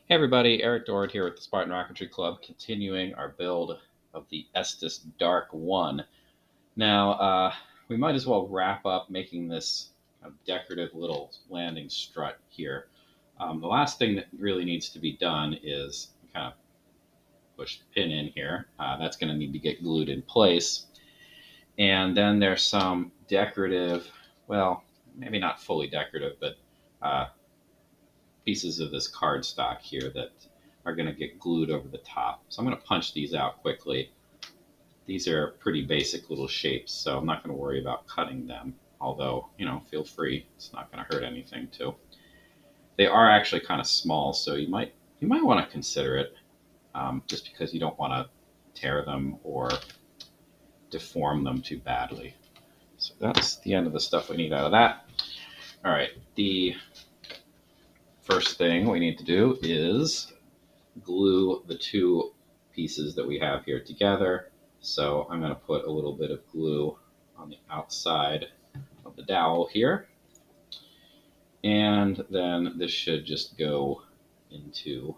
Hey everybody, Eric Dorward here with the Spartan Rocketry Club, continuing our build of the Estes DARC-1. Now, we might as well wrap up making this decorative little landing strut here. The last thing that really needs to be done is kind of push the pin in here. That's going to need to get glued in place. And then there's some decorative, well, maybe not fully decorative, but pieces of this cardstock here that are going to get glued over the top. So I'm going to punch these out quickly. These are pretty basic little shapes, so I'm not going to worry about cutting them. Although, feel free. It's not going to hurt anything too. They are actually kind of small, so you might want to consider it, just because you don't want to tear them or deform them too badly. So that's the end of the stuff we need out of that. All right, the first thing we need to do is glue the two pieces that we have here together. So I'm going to put a little bit of glue on the outside of the dowel here. And then this should just go into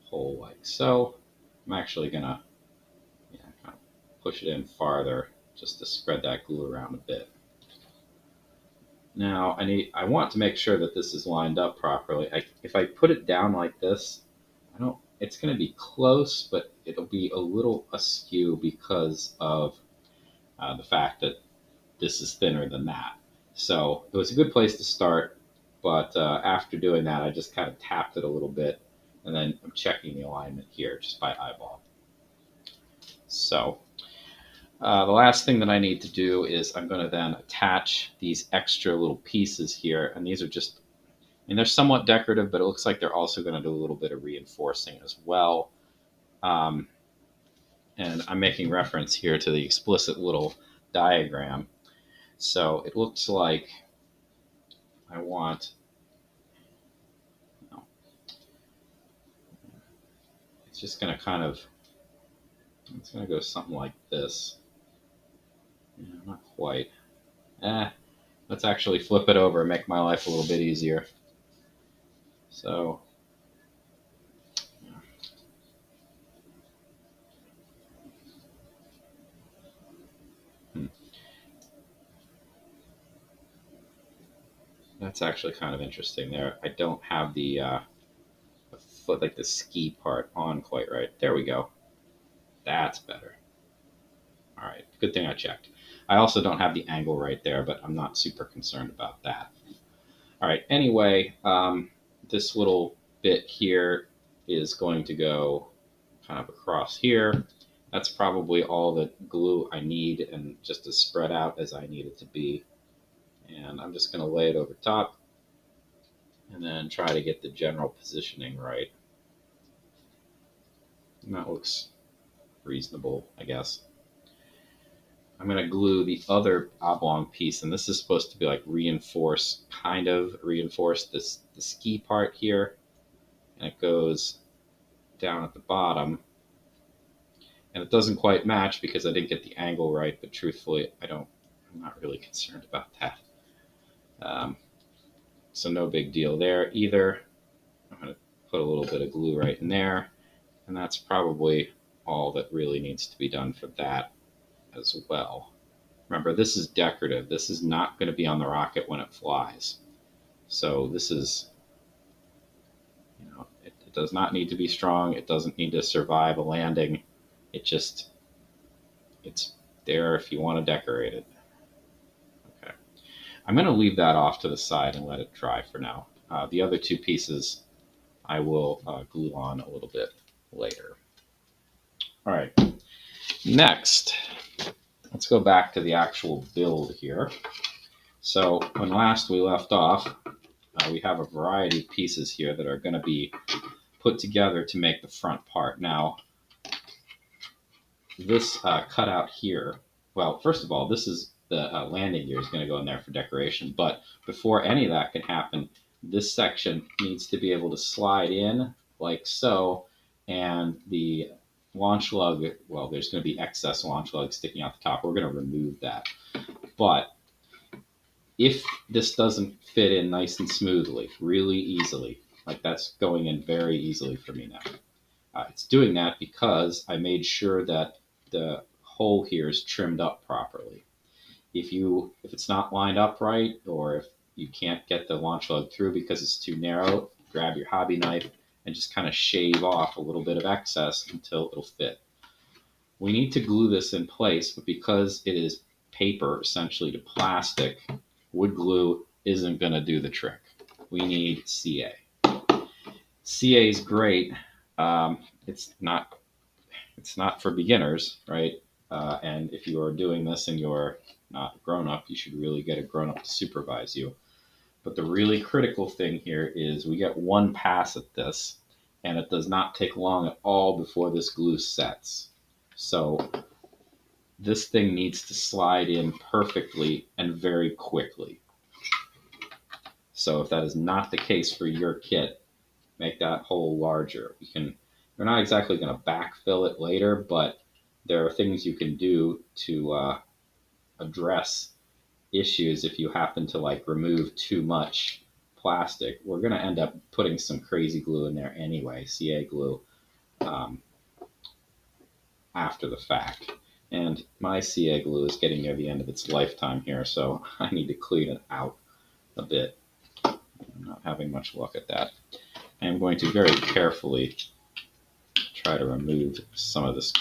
a hole like so. I'm actually going to kind of push it in farther just to spread that glue around a bit. Now I want to make sure that this is lined up properly. If I put it down like this, it's going to be close, but it'll be a little askew because of the fact that this is thinner than that. So it was a good place to start, but after doing that, I just kind of tapped it a little bit, and then I'm checking the alignment here just by eyeball. So the last thing that I need to do is I'm going to then attach these extra little pieces here, and these are just, they're somewhat decorative, but it looks like they're also going to do a little bit of reinforcing as well. And I'm making reference here to the explicit little diagram. So it looks like I want, it's just going to it's going to go something like this. Not quite. Let's actually flip it over and make my life a little bit easier. So that's actually kind of interesting there. I don't have the foot, like the ski part on quite right. There we go. That's better. All right, good thing I checked. I also don't have the angle right there, but I'm not super concerned about that. All right, anyway, this little bit here is going to go kind of across here. That's probably all the glue I need, and just as spread out as I need it to be. And I'm just going to lay it over top and then try to get the general positioning right. And that looks reasonable, I guess. I'm going to glue the other oblong piece, and this is supposed to be like kind of reinforce the ski part here, and it goes down at the bottom, and it doesn't quite match because I didn't get the angle right, but truthfully, I'm not really concerned about that. So no big deal there either. I'm going to put a little bit of glue right in there, and that's probably all that really needs to be done for that as well. Remember, this is decorative. This is not going to be on the rocket when it flies. So this is, it does not need to be strong. It doesn't need to survive a landing. It's there if you want to decorate it. Okay. I'm going to leave that off to the side and let it dry for now. The other two pieces I will glue on a little bit later. All right. Next, let's go back to the actual build here. So when last we left off, we have a variety of pieces here that are going to be put together to make the front part. Now, this cutout here, well, first of all, this is the landing gear is going to go in there for decoration. But before any of that can happen, this section needs to be able to slide in like so, and the launch lug, well, there's going to be excess launch lug sticking out the top. We're going to remove that. But if this doesn't fit in nice and smoothly, really easily, Like that's going in very easily for me now. It's doing that because I made sure that the hole here is trimmed up properly. If it's not lined up right, or if you can't get the launch lug through because it's too narrow, grab your hobby knife and just kind of shave off a little bit of excess until it'll fit. We need to glue this in place, but because it is paper essentially to plastic, wood glue isn't going to do the trick. We need CA. CA is great. It's not for beginners, right? And if you are doing this and you're not grown up, you should really get a grown up to supervise you. But the really critical thing here is we get one pass at this, and it does not take long at all before this glue sets. So this thing needs to slide in perfectly and very quickly. So if that is not the case for your kit, make that hole larger. We're not exactly going to backfill it later, but there are things you can do to address issues if you happen to like remove too much plastic. We're going to end up putting some crazy glue in there anyway, CA glue, after the fact. And my CA glue is getting near the end of its lifetime here, so I need to clean it out a bit. I'm not having much luck at that. I am going to very carefully try to remove some of this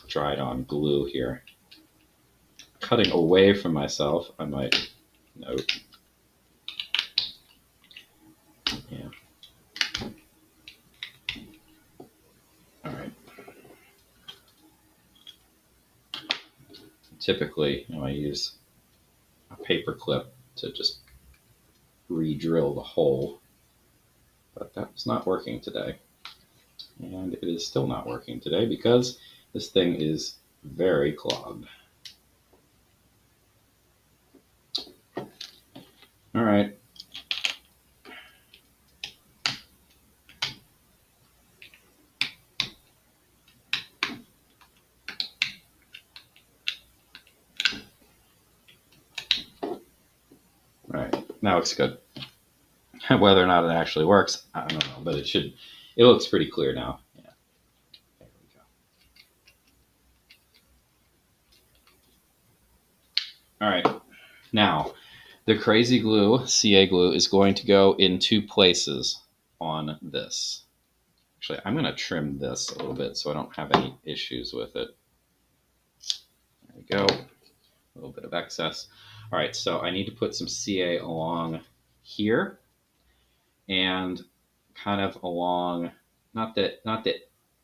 dried on glue here. Cutting away from myself, I might note. Yeah. All right. Typically, I use a paper clip to just re-drill the hole, but that's not working today. And it is still not working today because this thing is very clogged. All right. All right. Now looks good. Whether or not it actually works, I don't know, but it should. It looks pretty clear now. Yeah. There we go. All right. Now, the crazy glue, CA glue, is going to go in two places on this. Actually, I'm going to trim this a little bit so I don't have any issues with it. There we go. A little bit of excess. All right, so I need to put some CA along here and kind of along, not the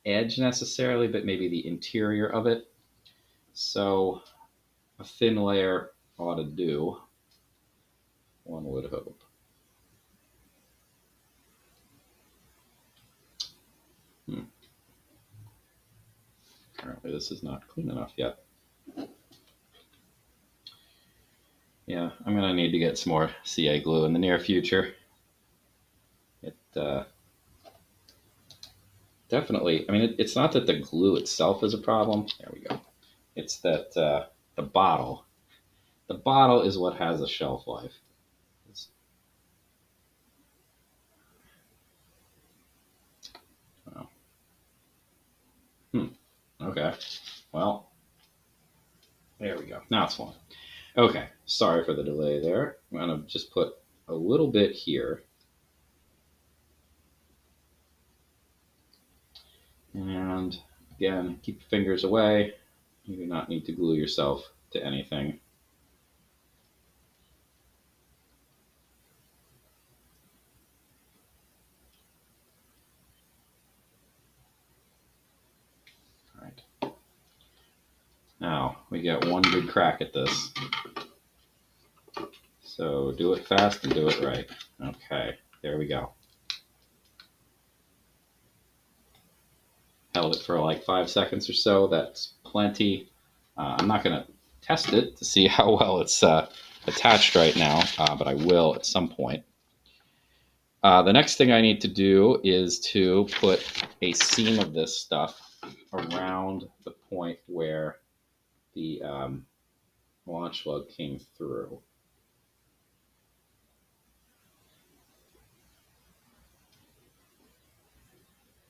edge necessarily, but maybe the interior of it. So a thin layer ought to do, one would hope. Apparently this is not clean enough yet. Yeah, I'm going to need to get some more CA glue in the near future. It definitely, I mean, it's not that the glue itself is a problem. There we go. It's that the bottle is what has a shelf life. Oh. Okay. Well, there we go. Now it's fine. Okay. Sorry for the delay there. I'm going to just put a little bit here. And again, keep your fingers away. You do not need to glue yourself to anything. All right. Now we get one good crack at this. So do it fast and do it right. Okay, there we go. Held it for like 5 seconds or so. That's plenty. I'm not going to test it to see how well it's attached right now, but I will at some point. The next thing I need to do is to put a seam of this stuff around the point where the launch lug came through.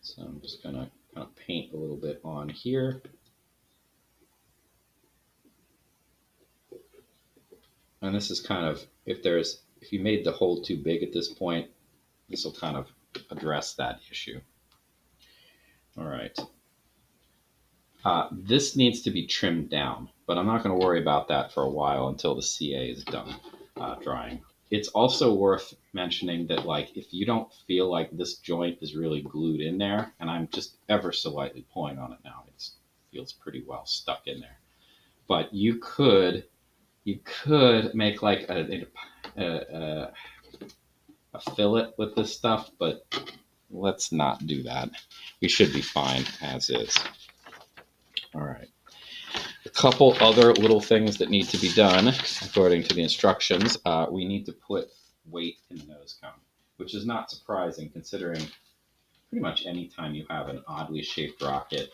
So I'm just going to kind of paint a little bit on here. And this is kind of, if you made the hole too big at this point, this will kind of address that issue. All right. This needs to be trimmed down, but I'm not going to worry about that for a while until the CA is done drying. It's also worth mentioning that, like, if you don't feel like this joint is really glued in there, and I'm just ever so lightly pulling on it now, it feels pretty well stuck in there. But you could make like a fillet with this stuff, but let's not do that. We should be fine as is. All right. A couple other little things that need to be done according to the instructions. We need to put weight in the nose cone, which is not surprising considering pretty much any time you have an oddly shaped rocket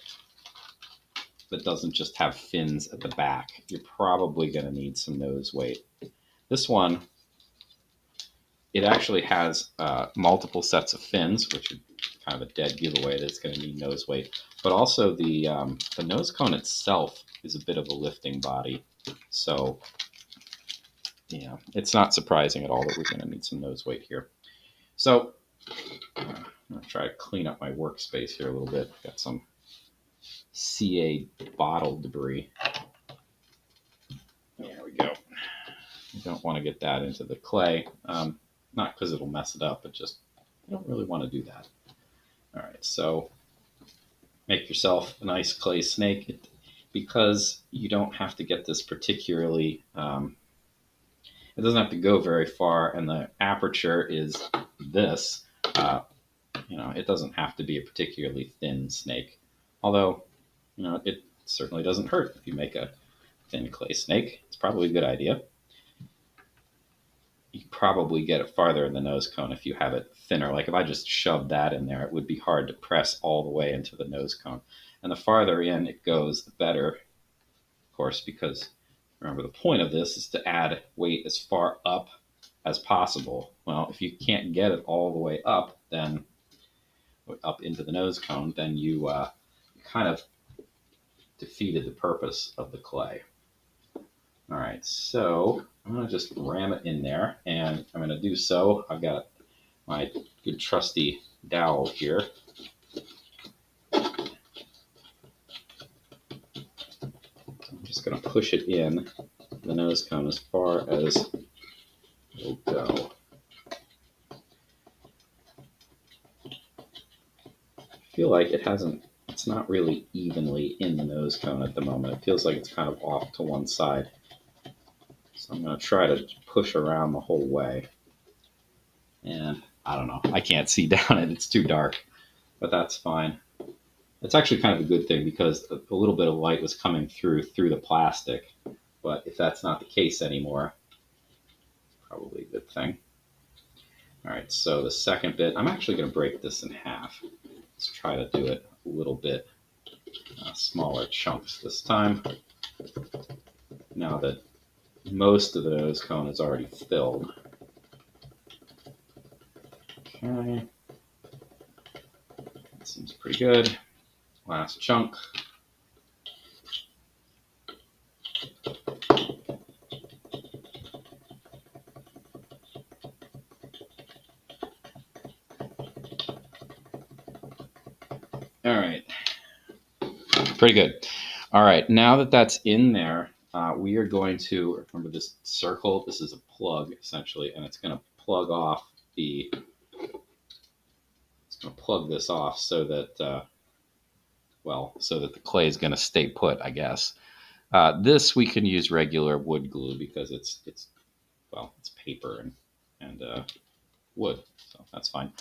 that doesn't just have fins at the back, you're probably going to need some nose weight. This one, it actually has multiple sets of fins, which are kind of a dead giveaway that it's going to need nose weight. But also the nose cone itself is a bit of a lifting body. So, yeah, it's not surprising at all that we're going to need some nose weight here. So, I'm going to try to clean up my workspace here a little bit. Got some CA bottle debris. There we go. You don't want to get that into the clay. Not because it'll mess it up, but just you don't really want to do that. All right, so make yourself a nice clay snake because you don't have to get this particularly, it doesn't have to go very far, and the aperture is this. It doesn't have to be a particularly thin snake, although, it certainly doesn't hurt if you make a thin clay snake. It's probably a good idea. You can probably get it farther in the nose cone if you have it thinner. Like if I just shoved that in there, it would be hard to press all the way into the nose cone. And the farther in it goes, the better, of course, because remember the point of this is to add weight as far up as possible. Well, if you can't get it all the way up, then up into the nose cone, then you kind of defeated the purpose of the clay. All right, so I'm going to just ram it in there, and I'm going to do so. I've got my good trusty dowel here. I'm just going to push it in the nose cone as far as it'll go. I feel like it's not really evenly in the nose cone at the moment. It feels like it's kind of off to one side. So I'm going to try to push around the whole way. And I don't know. I can't see down it. It's too dark. But that's fine. It's actually kind of a good thing because a little bit of light was coming through the plastic. But if that's not the case anymore, it's probably a good thing. All right, so the second bit, I'm actually going to break this in half. Let's try to do it a little bit smaller chunks this time. Now that most of the nose cone is already filled. Okay. That seems pretty good. Last chunk. All right. Pretty good. All right. Now that that's in there, we are going to remember this circle. This is a plug essentially, and it's going to plug off it's going to plug this off so that the clay is going to stay put, I guess. This we can use regular wood glue because it's paper and wood, so that's fine.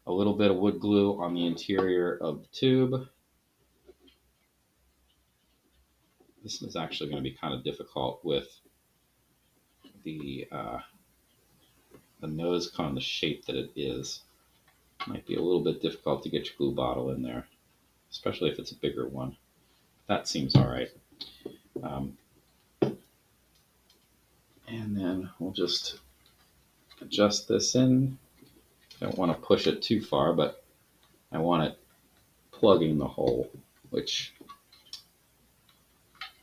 A little bit of wood glue on the interior of the tube. This is actually going to be kind of difficult with the nose cone, the shape that it is. It might be a little bit difficult to get your glue bottle in there, especially if it's a bigger one. That seems all right. And then we'll just adjust this in. Don't want to push it too far, but I want it plugging the hole, which,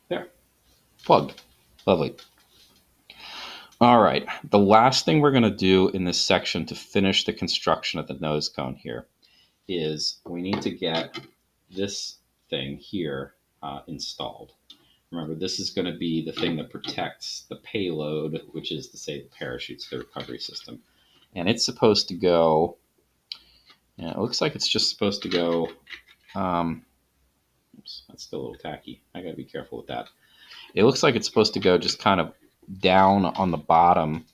there, plugged. Lovely. All right, the last thing we're going to do in this section to finish the construction of the nose cone here is we need to get this thing here installed. Remember, this is going to be the thing that protects the payload, which is to say the parachutes, the recovery system. And it's supposed to go, yeah, it looks like it's just supposed to go, oops, that's still a little tacky. I got to be careful with that. It looks like it's supposed to go just kind of down on the bottom,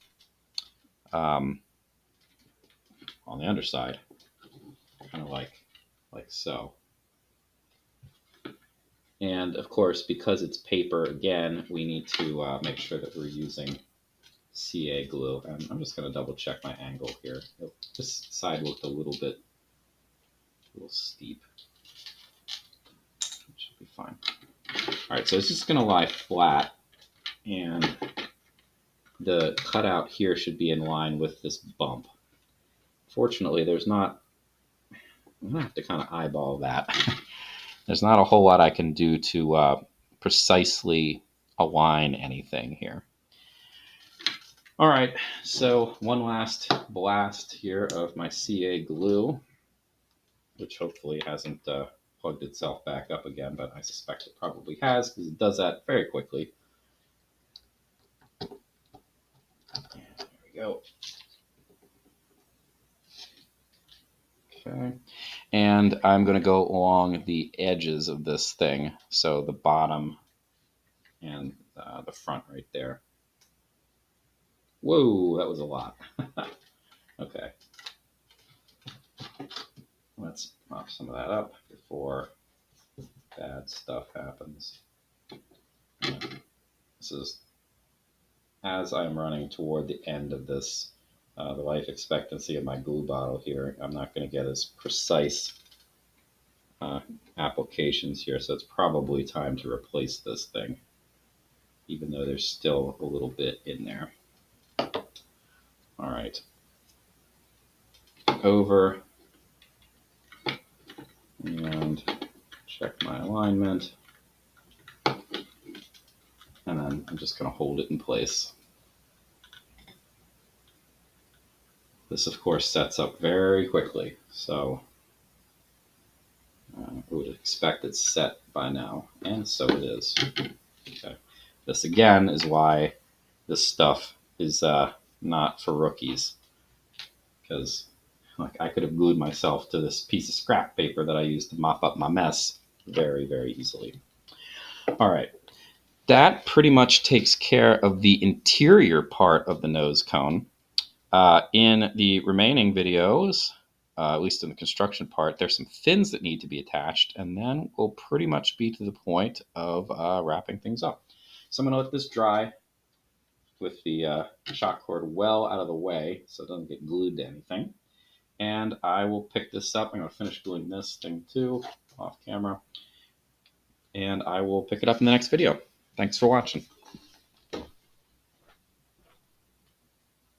on the underside, kind of like so. And of course, because it's paper, again, we need to make sure that we're using CA glue. And I'm just going to double check my angle here. This side looked a little steep. It should be fine. All right, so it's just going to lie flat, and the cutout here should be in line with this bump. Fortunately, there's not, I'm going to have to kind of eyeball that. There's not a whole lot I can do to precisely align anything here. All right, so one last blast here of my CA glue, which hopefully hasn't plugged itself back up again, but I suspect it probably has because it does that very quickly. And there we go. Okay, and I'm going to go along the edges of this thing, so the bottom and the front right there. Whoa, that was a lot. Okay, let's mop some of that up before bad stuff happens. This is as I'm running toward the end of this, the life expectancy of my glue bottle here. I'm not going to get as precise applications here, so it's probably time to replace this thing, even though there's still a little bit in there. All right, over and check my alignment, and then I'm just going to hold it in place. This, of course, sets up very quickly, so I would expect it's set by now, and so it is. Okay. This, again, is why this stuff is not for rookies, because I could have glued myself to this piece of scrap paper that I used to mop up my mess very, very easily. All right. That pretty much takes care of the interior part of the nose cone. In the remaining videos, at least in the construction part, there's some fins that need to be attached, and then we'll pretty much be to the point of wrapping things up. So I'm going to let this dry with the shock cord well out of the way so it doesn't get glued to anything. And I will pick this up. I'm going to finish gluing this thing too off camera, and I will pick it up in the next video. Thanks for watching.